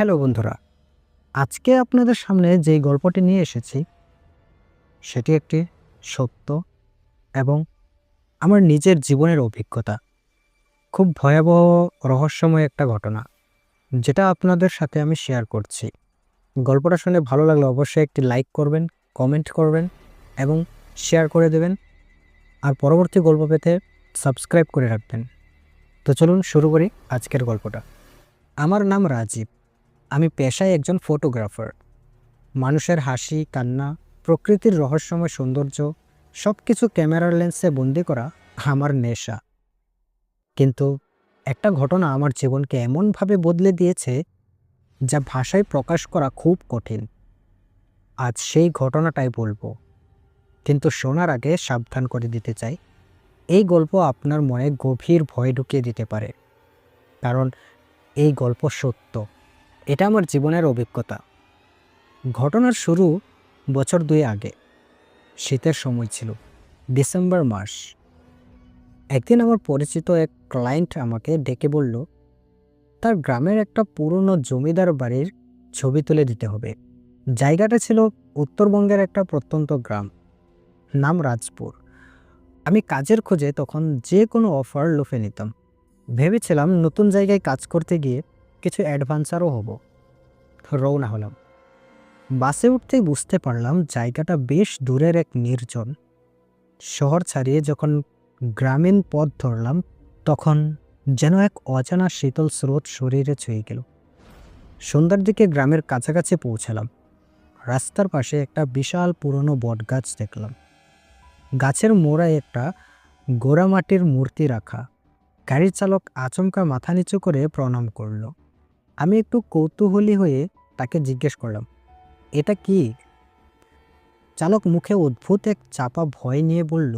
Hello বন্ধুরা, আজকে আপনাদের সামনে যেই গল্পটি নিয়ে এসেছি সেটি একটি সত্য এবং আমার নিজের জীবনের অভিজ্ঞতা। খুব ভয়াবহ রহস্যময় একটা ঘটনা, যেটা আপনাদের সাথে আমি শেয়ার করছি। গল্পটা শুনে ভালো লাগলে অবশ্যই একটি লাইক করবেন, কমেন্ট করবেন এবং শেয়ার করে দেবেন। আর পরবর্তী গল্প পেতে সাবস্ক্রাইব করে রাখবেন। তো চলুন শুরু করি আজকের গল্পটা। আমার নাম রাজীব। আমি পেশায় একজন ফটোগ্রাফার। মানুষের হাসি, কান্না, প্রকৃতির রহস্যময় সৌন্দর্য সব কিছু ক্যামেরার লেন্সে বন্দি করা আমার নেশা। কিন্তু একটা ঘটনা আমার জীবনকে এমনভাবে বদলে দিয়েছে যা ভাষায় প্রকাশ করা খুব কঠিন। আজ সেই ঘটনাটাই বলবো, কিন্তু শোনার আগে সাবধান করে দিতে চাই, এই গল্প আপনার মনে গভীর ভয় ঢুকিয়ে দিতে পারে। কারণ এই গল্প সত্য, এটা আমার জীবনের অভিজ্ঞতা। ঘটনার শুরু বছর 2 আগে। শীতের সময় ছিল, ডিসেম্বর মাস। একদিন আমার পরিচিত এক ক্লায়েন্ট আমাকে ডেকে বলল তার গ্রামের একটা পুরনো জমিদার বাড়ির ছবি তুলে দিতে হবে। জায়গাটা ছিল উত্তরবঙ্গের একটা প্রত্যন্ত গ্রাম, নাম রাজপুর। আমি কাজের খোঁজে তখন যে কোনো অফার লুফে নিতাম। ভেবেছিলাম নতুন জায়গায় কাজ করতে গিয়ে কিছু অ্যাডভান্সারও হব। রওনা হলাম। বাসে উঠতেই বুঝতে পারলাম জায়গাটা বেশ দূরের এক নির্জন শহর ছাড়িয়ে। যখন গ্রামীণ পথ ধরলাম তখন যেন এক অজানা শীতল স্রোত শরীরে ছুঁয়ে গেল। সন্ধ্যার দিকে গ্রামের কাছাকাছি পৌঁছালাম। রাস্তার পাশে একটা বিশাল পুরনো বটগাছ দেখলাম। গাছের মোড়ায় একটা গোড়ামাটির মূর্তি রাখা। গাড়ির চালক আচমকা মাথা নিচু করে প্রণাম করল। আমি একটু কৌতূহলী হয়ে তাকে জিজ্ঞেস করলাম, এটা কি? চালক মুখে অদ্ভুত এক চাপা ভয় নিয়ে বলল,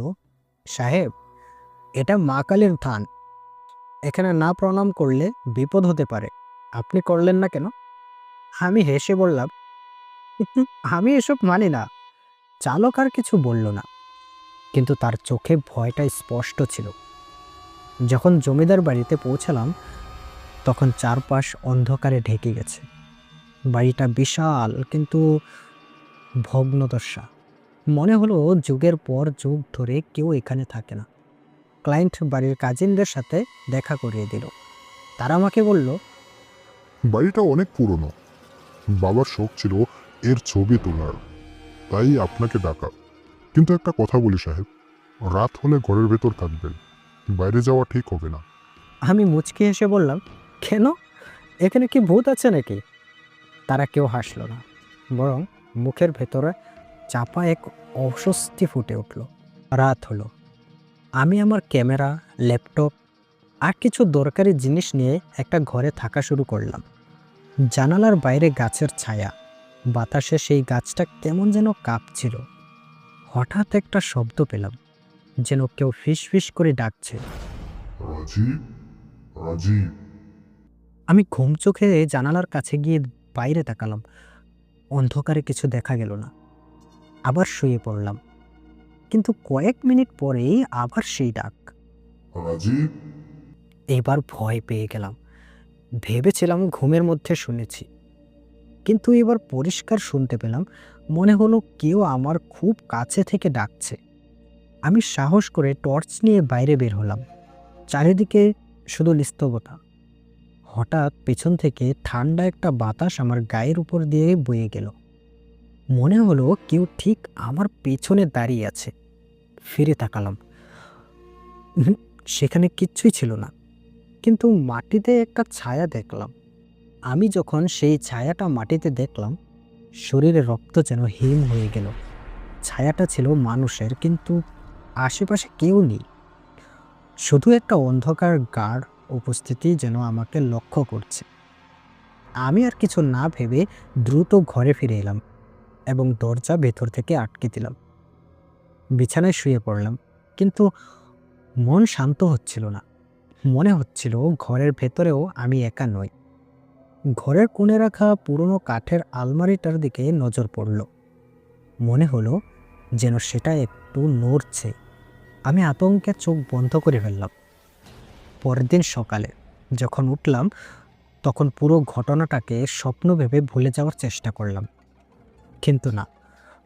সাহেব, এটা মা কালীর থান। এখানে না প্রণাম করলে বিপদ হতে পারে। আপনি করলেন না কেন? আমি হেসে বললাম, আমি এসব মানি না। চালক আর কিছু বলল না, কিন্তু তার চোখে ভয়টা স্পষ্ট ছিল। যখন জমিদার বাড়িতে পৌঁছালাম তখন চারপাশ অন্ধকারে ঢেকে গেছে। বাড়িটা বিশাল কিন্তু ভগ্নদশা। মনে হলো যুগের পর যুগ ধরে কেউ এখানে থাকে না। ক্লায়েন্ট বাড়ির কাজিনদের সাথে দেখা করিয়ে দিল। তারা আমাকে বলল, বাড়িটা অনেক পুরনো। বাবার শখ ছিল এর ছবি তোলার, তাই আপনাকে ডাকা। কিন্তু একটা কথা বলি সাহেব, রাত হলে ঘরের ভেতর থাকবেন, বাইরে যাওয়া ঠিক হবে না। আমি মুচকি হেসে বললাম, কেন? এখানে কি ভূত আছে নাকি? তারা কেউ হাসল না, বরং মুখের ভেতরে চাপা এক অস্বস্তি ফুটে উঠল। রাত হলো। আমি আমার ক্যামেরা, ল্যাপটপ আর কিছু দরকারি জিনিস নিয়ে একটা ঘরে থাকা শুরু করলাম। জানালার বাইরে গাছের ছায়া, বাতাসে সেই গাছটা কেমন যেন কাঁপছিল। হঠাৎ একটা শব্দ পেলাম, যেন কেউ ফিস ফিস করে ডাকছে। রাজীব, রাজীব। আমি ঘুম চোখে জানালার কাছে গিয়ে বাইরে তাকালাম। অন্ধকারে কিছু দেখা গেল না। আবার শুয়ে পড়লাম, কিন্তু কয়েক মিনিট পরেই আবার সেই ডাক। রাজীব। এবার ভয় পেয়ে গেলাম। ভেবেছিলাম ঘুমের মধ্যে শুনেছি, কিন্তু এবার পরিষ্কার শুনতে পেলাম। মনে হলো কেউ আমার খুব কাছে থেকে ডাকছে। আমি সাহস করে টর্চ নিয়ে বাইরে বের হলাম। চারিদিকে শুধু নিস্তব্ধতা। হঠাৎ পেছন থেকে ঠান্ডা একটা বাতাস আমার গায়ের উপর দিয়ে বয়ে গেল। মনে হলো কেউ ঠিক আমার পেছনে দাঁড়িয়ে আছে। ফিরে তাকালাম, সেখানে কিচ্ছুই ছিল না, কিন্তু মাটিতে একটা ছায়া দেখলাম। আমি যখন সেই ছায়াটা মাটিতে দেখলাম, শরীরে রক্ত যেন হিম হয়ে গেল। ছায়াটা ছিল মানুষের, কিন্তু আশেপাশে কেউ নেই। শুধু একটা অন্ধকার গাঢ় উপস্থিতি যেন আমাকে লক্ষ্য করছে। আমি আর কিছু না ভেবে দ্রুত ঘরে ফিরে এলাম এবং দরজা ভেতর থেকে আটকে দিলাম। বিছানায় শুয়ে পড়লাম, কিন্তু মন শান্ত হচ্ছিল না। মনে হচ্ছিল ঘরের ভেতরেও আমি একা নই। ঘরের কোণে রাখা পুরনো কাঠের আলমারিটার দিকে নজর পড়ল। মনে হলো যেন সেটা একটু নড়ছে। আমি আতঙ্কে চোখ বন্ধ করে ফেললাম। পরের দিন সকালে যখন উঠলাম তখন পুরো ঘটনাটাকে স্বপ্ন ভেবে ভুলে যাওয়ার চেষ্টা করলাম, কিন্তু না,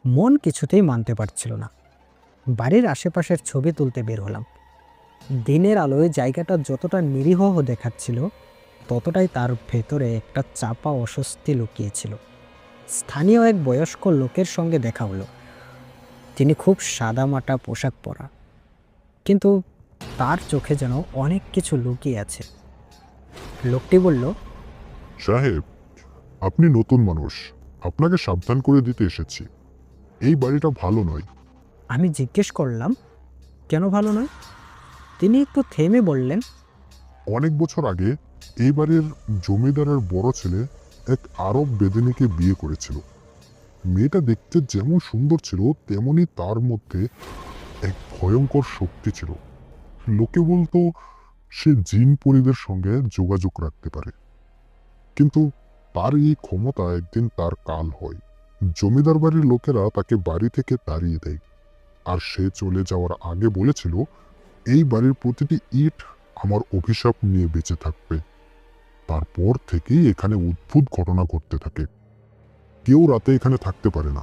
মন কিছুতেই মানতে পারছিল না। বাড়ির আশেপাশের ছবি তুলতে বের হলাম। দিনের আলোয় জায়গাটা যতটা নিরীহ দেখাচ্ছিল, ততটাই তার ভেতরে একটা চাপা অস্বস্তি লুকিয়েছিল। স্থানীয় এক বয়স্ক লোকের সঙ্গে দেখা হলো। তিনি খুব সাদামাটা পোশাক পরা, কিন্তু তার চোখে যেন অনেক কিছু লুকিয়ে আছে। লোকটি বলল, সাহেব, আপনি নতুন মানুষ, আপনাকে সাবধান করে দিতে এসেছি। এই বাড়িটা ভালো নয়। আমি জিজ্ঞেস করলাম, কেন ভালো নয়? তিনি একটু থেমে বললেন, অনেক বছর আগে এই বাড়ির জমিদারের বড় ছেলে এক আরব বেদেনীকে বিয়ে করেছিল। মেয়েটা দেখতে যেমন সুন্দর ছিল, তেমনি তার মধ্যে এক ভয়ঙ্কর শক্তি ছিল। লোকে বলতো সে জিন পরিদের সঙ্গে যোগাযোগ রাখতে পারে। কিন্তু তার এই ক্ষমতা একদিন তার কাল হয়। জমিদার বাড়ির লোকেরা তাকে বাড়ি থেকে তাড়িয়ে দেয়। আর সে চলে যাওয়ার আগে বলেছিল, এই বাড়ির প্রতিটি ইট আমার অভিশাপ নিয়ে বেঁচে থাকবে। তারপর থেকেই এখানে অদ্ভুত ঘটনা ঘটতে থাকে। কেউ রাতে এখানে থাকতে পারে না।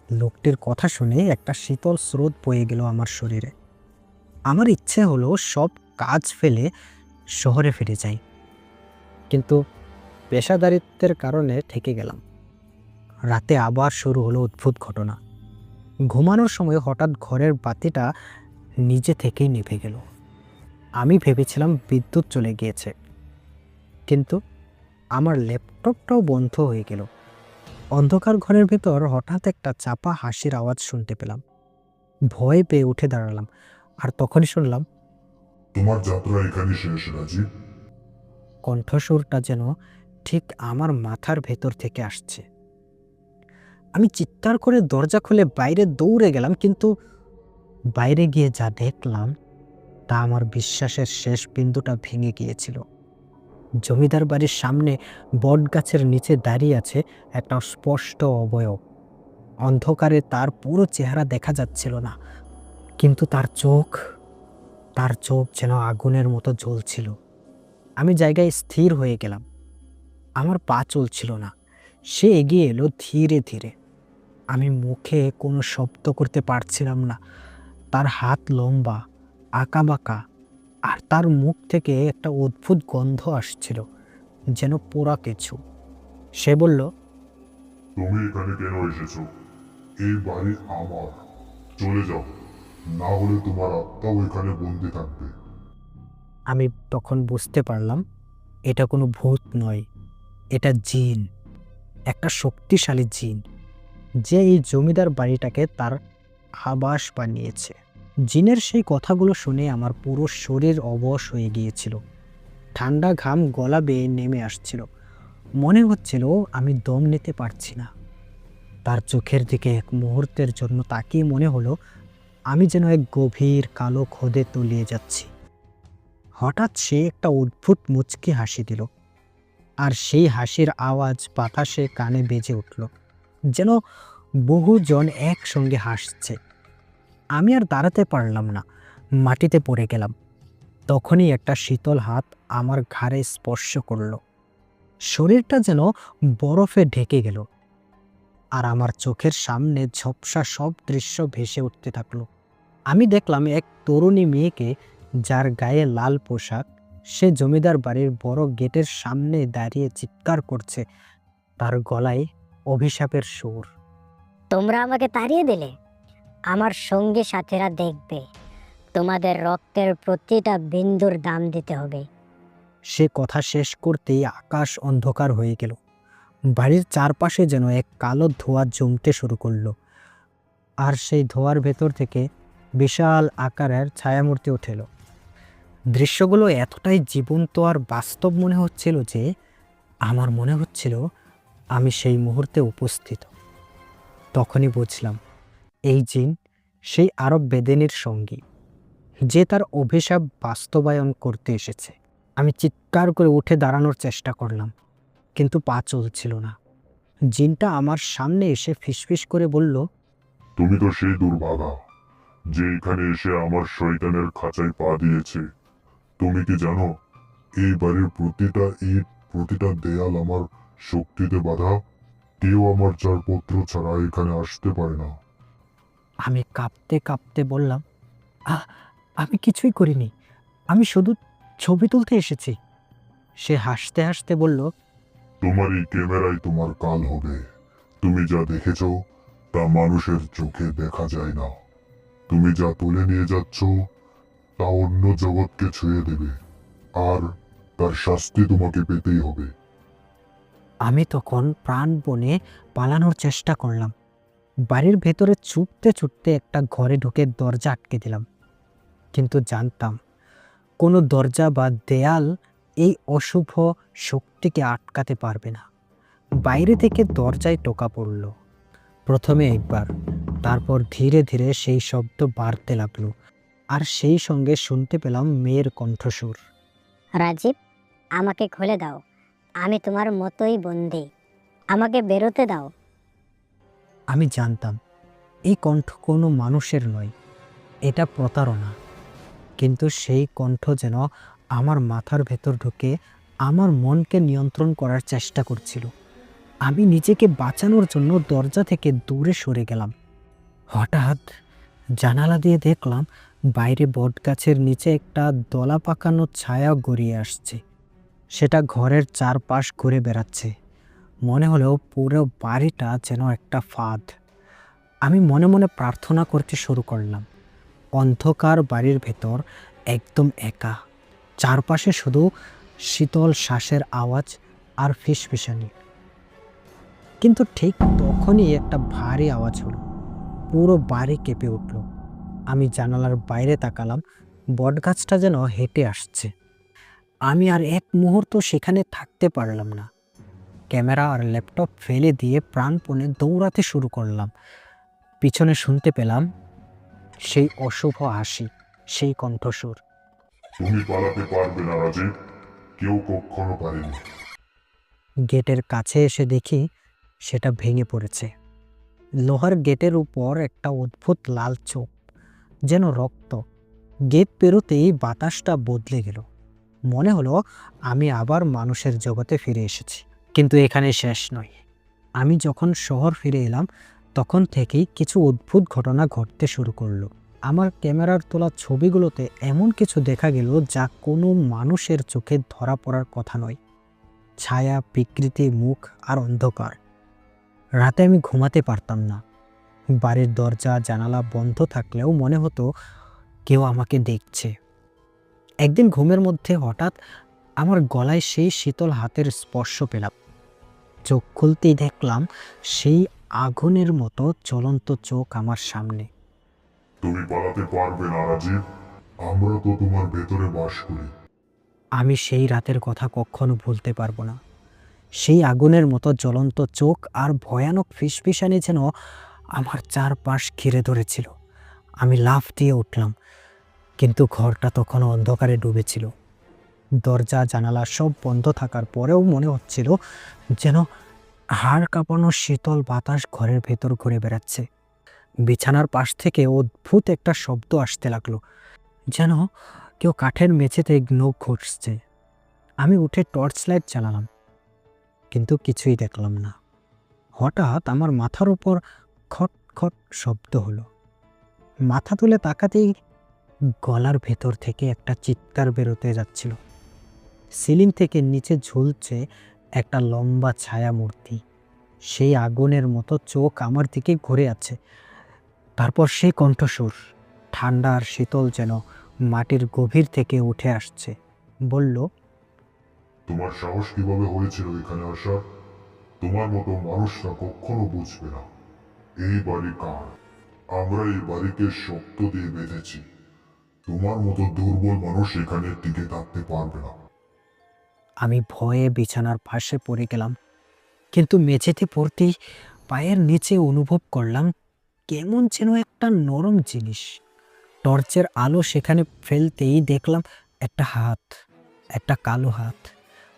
লোকটির কথা শুনে একটা শীতল স্রোত বয়ে গেল আমার শরীরে। আমার ইচ্ছে হলো সব কাজ ফেলে শহরে ফিরে যাই, কিন্তু পেশাদারিত্বের কারণে থেকে গেলাম। রাতে আবার শুরু হলো অদ্ভুত ঘটনা। ঘুমানোর সময় হঠাৎ ঘরের বাতিটা নিজে থেকেই নিভে গেল। আমি ভেবেছিলাম বিদ্যুৎ চলে গিয়েছে, কিন্তু আমার ল্যাপটপটাও বন্ধ হয়ে গেল। অন্ধকার ঘরের ভেতর হঠাৎ একটা চাপা হাসির আওয়াজ শুনতে পেলাম। ভয় পেয়ে উঠে দাঁড়ালাম, আর তখনই শুনলাম, তোমার যাত্রা এখানে শেষ, রাজীব। কণ্ঠস্বরটা যেন ঠিক আমার মাথার ভেতর থেকে আসছে। আমি চিৎকার করে দরজা খুলে বাইরে দৌড়ে গেলাম, কিন্তু বাইরে গিয়ে যা দেখলাম তা আমার বিশ্বাসের শেষ বিন্দুটা ভেঙে গিয়েছিল। জমিদার বাড়ির সামনে বটগাছের নিচে দাঁড়িয়ে আছে একটা স্পষ্ট অবয়ব। অন্ধকারে তার পুরো চেহারা দেখা যাচ্ছিল না, কিন্তু তার চোখ যেন আগুনের মতো জ্বলছিল। আমি জায়গায় স্থির হয়ে গেলাম। আমার পা চলছিল না। সে এগিয়ে এলো ধীরে ধীরে। আমি মুখে কোনো শব্দ করতে পারছিলাম না। তার হাত লম্বা, আঁকাবাঁকা, আর তার মুখ থেকে একটা অদ্ভুত গন্ধ আসছিল, যেন পোড়া কিছু। সে বলল, তুমি এখানে কেন এসেছো? এই বাড়ি আমার। চলে যাও, না হলে তোমার আত্মাও এখানে বন্দি থাকবে। আমি তখন বুঝতে পারলাম এটা কোনো ভূত নয়, এটা জিন, একটা শক্তিশালী জিন, যে এই জমিদার বাড়িটাকে তার আবাস বানিয়েছে। জিনের সেই কথাগুলো শুনে আমার পুরো শরীর অবশ হয়ে গিয়েছিল। ঠান্ডা ঘাম গলা বেয়ে নেমে আসছিল। মনে হচ্ছিল আমি দম নিতে পারছি না। তার চোখের দিকে এক মুহূর্তের জন্য তাকিয়ে মনে হলো আমি যেন এক গভীর কালো খোদে তলিয়ে যাচ্ছি। হঠাৎ সে একটা অদ্ভুত মুচকি হাসি দিল, আর সেই হাসির আওয়াজ বাতাসে কানে বেজে উঠল, যেন বহুজন একসঙ্গে হাসছে। আমি আর দাঁড়াতে পারলাম না, মাটিতে পড়ে গেলাম। তখনই একটা শীতল হাত আমার ঘাড়ে স্পর্শ করলো। শরীরটা যেন বরফে ঢেকে গেল, আর আমার চোখের সামনে ঝোপসা সব দৃশ্য ভেসে উঠতে থাকলো। আমি দেখলাম এক তরুণী মেয়েকে, যার গায়ে লাল পোশাক। সে জমিদার বাড়ির বড় গেটের সামনে দাঁড়িয়ে চিৎকার করছে, তার গলায় অভিশাপের সুর। তোমরা আমাকে তাড়িয়ে দিলে, আমার সঙ্গী সাথীরা দেখবে তোমাদের রক্তের প্রতিটা বিন্দুর দাম দিতে হবে। সে কথা শেষ করতেই আকাশ অন্ধকার হয়ে গেল। বাড়ির চারপাশে যেন এক কালো ধোঁয়া জমতে শুরু করলো, আর সেই ধোঁয়ার ভেতর থেকে বিশাল আকারের ছায়ামূর্তি উঠে এলো। দৃশ্যগুলো এতটাই জীবন্ত আর বাস্তব মনে হচ্ছিল যে আমার মনে হচ্ছিল আমি সেই মুহূর্তে উপস্থিত। তখনই বুঝলাম এই জিন সেই আরব বেদেনীর সঙ্গী, যে তার অভিশাপ বাস্তবায়ন করতে এসেছে। আমি চিৎকার করে উঠে দাঁড়ানোর চেষ্টা করলাম, কিন্তু পা চলছিল না। জিনটা আমার সামনে এসে ফিসফিস করে বলল, তুমি তো সেই দুর্ভাগা যে এখানে এসে আমার শয়তানের খাঁচায় পা দিয়েছে। তুমি কি জানো, এই বাড়ির প্রতিটা ইট প্রতিটা দেয়াল আমার শক্তিতে বাধা। কেউ আমার চারপত্র ছাড়া এখানে আসতে পারে না। আমি কাঁপতে কাঁপতে বললাম, "আহ, আমি কিছুই করিনি, আমি শুধু ছবি তুলতে এসেছি।" সে হাসতে হাসতে বলল, তোমার এই ক্যামেরায় তোমার কাল হবে। তুমি যা দেখেছো তা মানুষের চোখে দেখা যায় না। তুমি যা তুলে নিয়ে যাচ্ছ তা অন্য জগৎকে ছুঁয়ে দেবে, আর তার শাস্তি তোমাকে পেতেই হবে। আমি তখন প্রাণপণে পালানোর চেষ্টা করলাম। বাড়ির ভেতরে ছুটতে ছুটতে একটা ঘরে ঢুকে দরজা আটকে দিলাম, কিন্তু জানতাম কোনো দরজা বা দেয়াল এই অশুভ শক্তিকে আটকাতে পারবে না। বাইরে থেকে দরজায় টোকা পড়ল, প্রথমে একবার, তারপর ধীরে ধীরে সেই শব্দ বাড়তে লাগলো, আর সেই সঙ্গে শুনতে পেলাম মেয়ের কণ্ঠস্বর। রাজীব, আমাকে খুলে দাও, আমি তোমার মতোই বন্দি, আমাকে বেরোতে দাও। আমি জানতাম এই কণ্ঠ কোনো মানুষের নয়, এটা প্রতারণা। কিন্তু সেই কণ্ঠ যেন আমার মাথার ভেতর ঢুকে আমার মনকে নিয়ন্ত্রণ করার চেষ্টা করছিল। আমি নিজেকে বাঁচানোর জন্য দরজা থেকে দূরে সরে গেলাম। হঠাৎ জানালা দিয়ে দেখলাম বাইরে বটগাছের নিচে একটা দলা পাকানো ছায়া গড়িয়ে আসছে। সেটা ঘরের চারপাশ ঘুরে বেড়াচ্ছে। মনে হলো পুরো বাড়িটা যেন একটা ফাঁদ। আমি মনে মনে প্রার্থনা করতে শুরু করলাম। অন্ধকার বাড়ির ভেতর একদম একা, চারপাশে শুধু শীতল শ্বাসের আওয়াজ আর ফিসফিসানি। কিন্তু ঠিক তখনই একটা ভারী আওয়াজ হলো, পুরো বাড়ি কেঁপে উঠল। আমি জানালার বাইরে তাকালাম, বটগাছটা যেন হেঁটে আসছে। আমি আর এক মুহূর্ত সেখানে থাকতে পারলাম না। ক্যামেরা আর ল্যাপটপ ফেলে দিয়ে প্রাণপণে দৌড়াতে শুরু করলাম। পিছনে শুনতে পেলাম সেই অশুভ হাসি, সেই কণ্ঠস্বর। তুমি পালাতে পারবে না রাজীব, কেউ কখনো পারেনি। গেটের কাছে এসে দেখি সেটা ভেঙে পড়েছে। লোহার গেটের উপর একটা অদ্ভুত লাল চোখ, যেন রক্ত। গেট পেরোতেই বাতাসটা বদলে গেল। মনে হলো আমি আবার মানুষের জগতে ফিরে এসেছি। কিন্তু এখানে শেষ নয়। আমি যখন শহর ফিরে এলাম তখন থেকেই কিছু অদ্ভুত ঘটনা ঘটতে শুরু করলো। আমার ক্যামেরার তোলা ছবিগুলোতে এমন কিছু দেখা গেল যা কোনো মানুষের চোখে ধরা পড়ার কথা নয়। ছায়া, বিকৃতি, মুখ আর অন্ধকার। রাতে আমি ঘুমাতে পারতাম না। বাড়ির দরজা জানালা বন্ধ থাকলেও মনে হতো কেউ আমাকে দেখছে। একদিন ঘুমের মধ্যে হঠাৎ আমার গলায় সেই শীতল হাতের স্পর্শ পেলাম। চোখ খুলতেই দেখলাম সেই আগুনের মতো জ্বলন্ত চোখ আমার সামনে। তুমি পালাতে পারবে না রাজীব, আমরা তো তোমার ভেতরে বাস করি। আমি সেই রাতের কথা কখনো ভুলতে পারবো না। সেই আগুনের মতো জ্বলন্ত চোখ আর ভয়ানক ফিসফিসানি যেন আমার চারপাশ ঘিরে ধরেছিল। আমি লাফ দিয়ে উঠলাম, কিন্তু ঘরটা তখনও অন্ধকারে ডুবেছিল। দরজা জানালা সব বন্ধ থাকার পরেও মনে হচ্ছিল যেন হাড় কাঁপানো শীতল বাতাস ঘরের ভেতর ঘুরে বেড়াচ্ছে। বিছানার পাশ থেকে অদ্ভুত একটা শব্দ আসতে লাগলো, যেন কেউ কাঠের মেঝেতে নখ ঘষছে। আমি উঠে টর্চ লাইট চালালাম, কিন্তু কিছুই দেখলাম না। হঠাৎ আমার মাথার উপর খট খট শব্দ হলো। মাথা তুলে তাকাতেই গলার ভেতর থেকে একটা চিৎকার বেরোতে যাচ্ছিল। সিলিং থেকে নিচে ঝুলছে একটা লম্বা ছায়া মূর্তি। সেই আগুনের মতো চোখ আমার দিকে ঘুরে আছে। তারপর সেই কণ্ঠস্বর, ঠান্ডা আর শীতল, যেন মাটির গভীর থেকে উঠে আসছে। বলল, তোমার সাহস কিভাবে হয়েছিল এখানে আসার? তোমার মতো মানুষরা কখনো বুঝবে না এই বাড়ি কার। আমরা এই বাড়িকে শক্ত দিয়ে বেঁধেছি। তোমার মতো দুর্বল মানুষ এখানে টিকে থাকতে পারবে না। আমি ভয়ে বিছানার পাশে পড়ে গেলাম, কিন্তু মেঝেতে পড়তেই পায়ের নিচে অনুভব করলাম কেমন যেন একটা নরম জিনিস। টর্চের আলো সেখানে ফেলতেই দেখলাম একটা হাত, একটা কালো হাত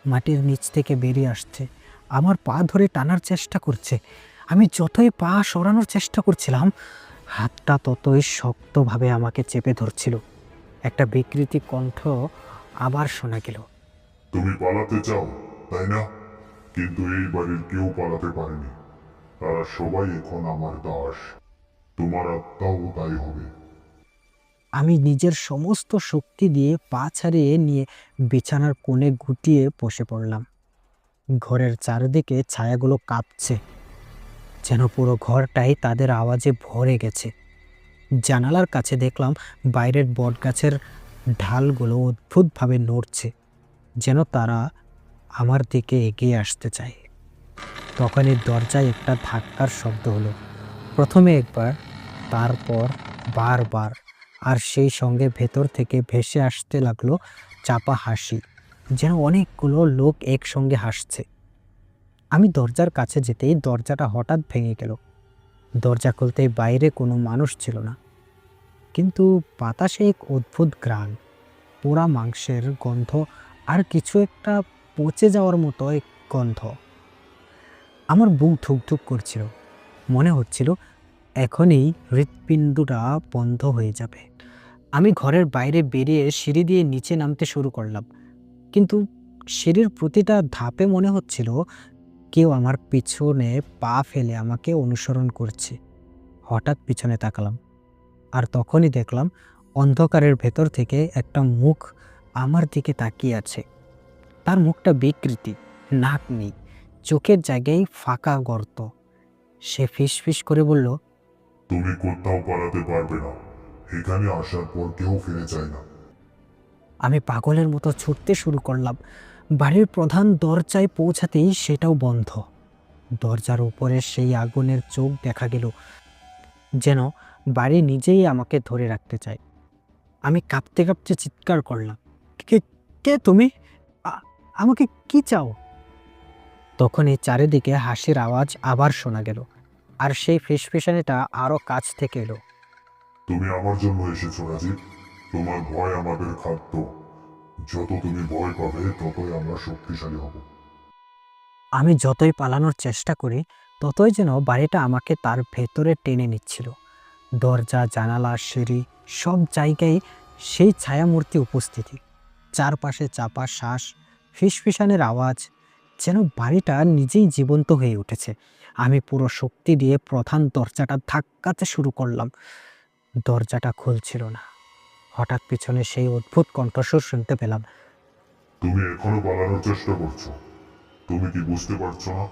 মাটির নিচ থেকে বেরিয়ে আসছে। আমার পা ধরে টানার চেষ্টা করছে। আমি যতই পা সরানোর চেষ্টা করছিলাম, হাতটা ততই শক্তভাবে আমাকে চেপে ধরছিল। একটা বিকৃতি কণ্ঠ আবার শোনা গেল, তুমি পালাতে চাও? তাই না? কিন্তু এই বাড়ির কেউ পালাতে পারেনি। তারা সবাই এখন আমার দাস। তোমার আত্মাও তাই হবে। আমি নিজের সমস্ত শক্তি দিয়ে পা ছাড়িয়ে নিয়ে বিছানার কোণে গুটিয়ে বসে পড়লাম। ঘরের চারিদিকে ছায়াগুলো কাঁপছে, যেন পুরো ঘরটাই তাদের আওয়াজে ভরে গেছে। জানালার কাছে দেখলাম বাইরের বটগাছের ঢালগুলো অদ্ভুতভাবে নড়ছে, যেন তারা আমার দিকে এগিয়ে আসতে চায়। তখনই দরজায় একটা ধাক্কার শব্দ হলো, প্রথমে একবার, তারপর বারবার, আর সেই সঙ্গে ভেতর থেকে ভেসে আসতে লাগলো চাপা হাসি, যেন অনেকগুলো লোক একসঙ্গে হাসছে। আমি দরজার কাছে যেতেই দরজাটা হঠাৎ ভেঙে গেল। দরজা খুলতেই বাইরে কোনো মানুষ ছিল না, কিন্তু বাতাসে এক অদ্ভুত ঘ্রাণ, পোড়া মাংসের গন্ধ আর কিছু একটা পচে যাওয়ার মতো এক গন্ধ। আমার বুক ধুকধুক করছিল, মনে হচ্ছিল এখনই হৃৎপিণ্ডটা বন্ধ হয়ে যাবে। আমি ঘরের বাইরে বেরিয়ে সিঁড়ি দিয়ে নিচে নামতে শুরু করলাম, কিন্তু সিঁড়ির প্রতিটা ধাপে মনে হচ্ছিল কেউ আমার পিছনে পা ফেলে আমাকে অনুসরণ করছে। হঠাৎ পিছনে তাকালাম, আর তখনই দেখলাম অন্ধকারের ভেতর থেকে একটা মুখ আমার দিকে তাকিয়ে আছে। তার মুখটা বিকৃতি, নাক নেই, চোখের জায়গায় ফাঁকা গর্ত। সে ফিসফিস করে বলল, তুমি কোথাও পালাতে পারবে না। এখানে আসার পর কেউ ফিরে যায় না। আমি পাগলের মতো ছুটতে শুরু করলাম। বাড়ির প্রধান দরজায় পৌঁছাতেই সেটাও বন্ধ। দরজার উপরে সেই আগুনের চোখ দেখা গেল, যেন বাড়ি নিজেই আমাকে ধরে রাখতে চায়। আমি কাঁপতে কাঁপতে চিৎকার করলাম, কে কে তুমি? আমাকে কি চাও? তখনই চারিদিকে হাসির আওয়াজ আবার শোনা গেল, আর সেই ফিসফিসানিটা আরো কাছ থেকে এলো। তুমি আমার জন্য এসেছো রাজীব। তোমার ভয় আমাদের খাদ্য। যত তুমি ভয় পাবে ততই আমরা শক্তিশালী হব। আমি যতই পালানোর চেষ্টা করি, ততই যেন বাড়িটা আমাকে তার ভেতরে টেনে নিচ্ছিল। দরজা, জানালা, সিঁড়ি, সব জায়গায় সেই ছায়ামূর্তি উপস্থিতি। চারপাশে চাপা শ্বাস, ফিসফিসানের আওয়াজ, যেন বাড়িটা নিজেই জীবন্ত হয়ে উঠেছে। আমি পুরো শক্তি দিয়ে প্রধান দরজাটা ধাক্কাতে শুরু করলাম। দরজাটা খুলছিল না। হঠাৎ পিছনে সেই অদ্ভুত কণ্ঠস্বর শুনতে পেলাম, তুমি এখনো পালানোর চেষ্টা করছো। তুমি কি বুঝতে পারছো না?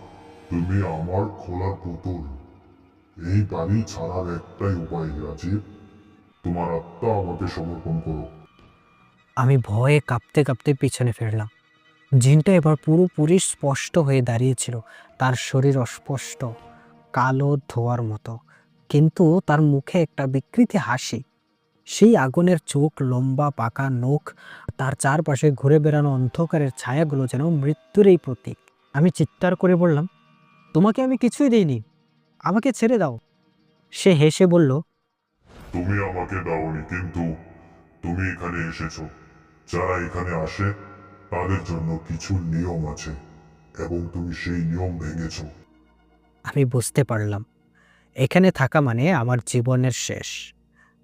তুমি আমার খোলার পুতুল। এই বাড়ি ছাড়ার একটাই উপায় রাজীব। তোমার আত্মা আমাকে সমর্পণ করো। আমি ভয়ে কাঁপতে কাঁপতে পিছনে ফিরলাম। জিনটা এবার পুরোপুরি স্পষ্ট হয়ে দাঁড়িয়েছিল। তার শরীর অস্পষ্ট, কালো ধোঁয়ার মতো, কিন্তু তার মুখে একটা বিকৃতি হাসি। সেই আগুনের চোখ, লম্বা পাকা নখ, তার চারপাশে ঘুরে বেড়ানো অন্ধকারের ছায়াগুলো যেন মৃত্যুর এই প্রতীক। আমি চিৎকার করে বললাম, তোমাকে আমি কিছুই দেইনি, আমাকে ছেড়ে দাও। সে হেসে বলল, তুমি আমাকে দাওনি, কিন্তু তুমি এখানে এসেছো। যারা এখানে আসে তাদের জন্য কিছু নিয়ম আছে, এবং তুমি সেই নিয়ম ভেঙেছো। আমি বুঝতে পারলাম এখানে থাকা মানে আমার জীবনের শেষ।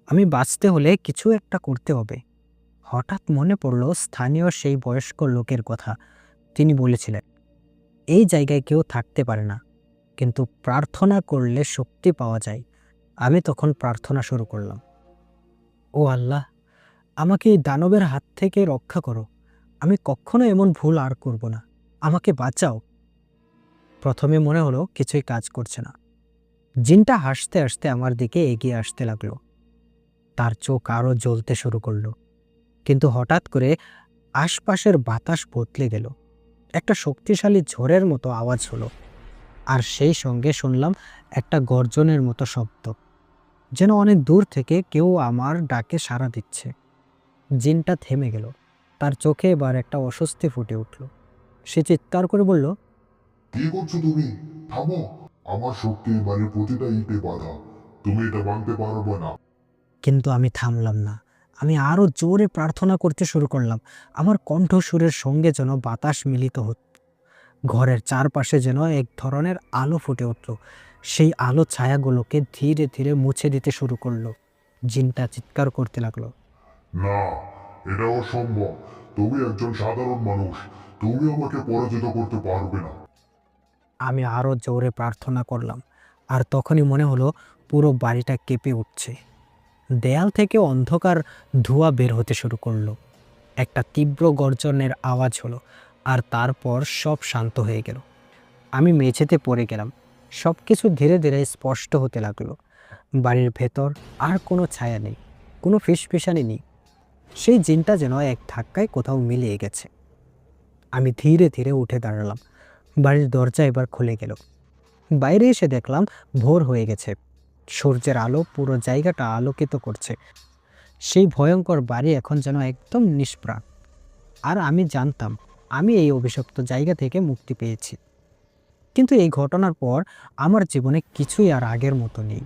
আমি বাঁচতে হলে কিছু একটা করতে হবে। হঠাৎ মনে পড়ল স্থানীয় সেই বয়স্ক লোকের কথা। তিনি বলেছিলেন, এই জায়গায় কেউ থাকতে পারে না, কিন্তু প্রার্থনা করলে শক্তি পাওয়া যায়। আমি তখন প্রার্থনা শুরু করলাম, ও আল্লাহ, আমাকে এই দানবের হাত থেকে রক্ষা করো। আমি কখনো এমন ভুল আর করব না, আমাকে বাঁচাও। প্রথমে মনে হলো কিছুই কাজ করছে না। জিনটা হাসতে হাসতে আমার দিকে এগিয়ে আসতে লাগলো। তার চোখ আরো জ্বলতে শুরু করলো, কিন্তু হঠাৎ করে আশপাশের বাতাস বদলে গেল। একটা শক্তিশালী ঝড়ের মতো আওয়াজ হলো, আর সেই সঙ্গে শুনলাম একটা গর্জনের মতো শব্দ, যেন অনেক দূর থেকে কেউ আমার ডাকে সাড়া দিচ্ছে। জিনটা থেমে গেল। তার চোখে এবার একটা অস্বস্তি ফুটে উঠল। সে চিৎকার করে বলল, কি করছো তুমি? থামো। আমার শক্তি এই বাড়ির প্রতিটা ইটে বাঁধা। তুমি এটা ভাঙতে পারবে না। কিন্তু আমি থামলাম না। আমি আরো জোরে প্রার্থনা করতে শুরু করলাম। আমার কণ্ঠস্বরের সঙ্গে যেন বাতাস মিলিত হতো। ঘরের চারপাশে যেন এক ধরনের আলো ফুটে উঠল। সেই আলো ছায়াগুলোকে ধীরে ধীরে মুছে দিতে শুরু করলো। জিনটা চিৎকার করতে লাগলো, না, এটা অসম্ভব। তুমি একজন সাধারণ মানুষ। তুমি আমাকে পরাজিত করতে পারবে না। আমি আরও জোরে প্রার্থনা করলাম, আর তখনই মনে হলো পুরো বাড়িটা কেঁপে উঠছে। দেয়াল থেকে অন্ধকার ধোঁয়া বের হতে শুরু করলো। একটা তীব্র গর্জনের আওয়াজ হলো, আর তারপর সব শান্ত হয়ে গেল। আমি মেঝেতে পড়ে গেলাম। সব কিছু ধীরে ধীরে স্পষ্ট হতে লাগলো। বাড়ির ভেতর আর কোনো ছায়া নেই, কোনো ফিসফিসানি নেই। সেই জিনটা যেন এক ধাক্কায় কোথাও মিলিয়ে গেছে। আমি ধীরে ধীরে উঠে দাঁড়ালাম। বাড়ির দরজা এবার খুলে গেল। বাইরে এসে দেখলাম ভোর হয়ে গেছে। সূর্যের আলো পুরো জায়গাটা আলোকিত করছে। সেই ভয়ঙ্কর বাড়ি এখন যেন একদম নিষ্প্রাণ। আর আমি জানতাম আমি এই অভিশপ্ত জায়গা থেকে মুক্তি পেয়েছি। কিন্তু এই ঘটনার পর আমার জীবনে কিছুই আর আগের মতো নেই।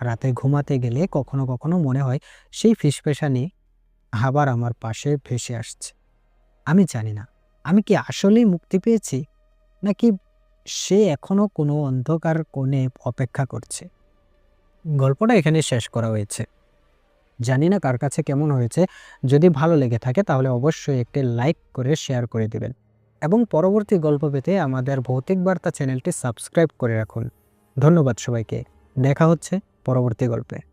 রাতে ঘুমাতে গেলে কখনো কখনো মনে হয় সেই ফিসফিসানি আবার আমার পাশে ভেসে আসছে। আমি জানি না আমি কি আসলেই মুক্তি পেয়েছি, নাকি সে এখনো কোনো অন্ধকার কোণে অপেক্ষা করছে। গল্পটা এখানে শেষ করা হয়েছে। জানি না কার কাছে কেমন হয়েছে। যদি ভালো লেগে থাকে তাহলে অবশ্যই একটি লাইক করে শেয়ার করে দিবেন, এবং পরবর্তী গল্প পেতে আমাদের ভৌতিক বার্তা চ্যানেলটি সাবস্ক্রাইব করে রাখুন। ধন্যবাদ সবাইকে। দেখা হচ্ছে পরবর্তী গল্পে।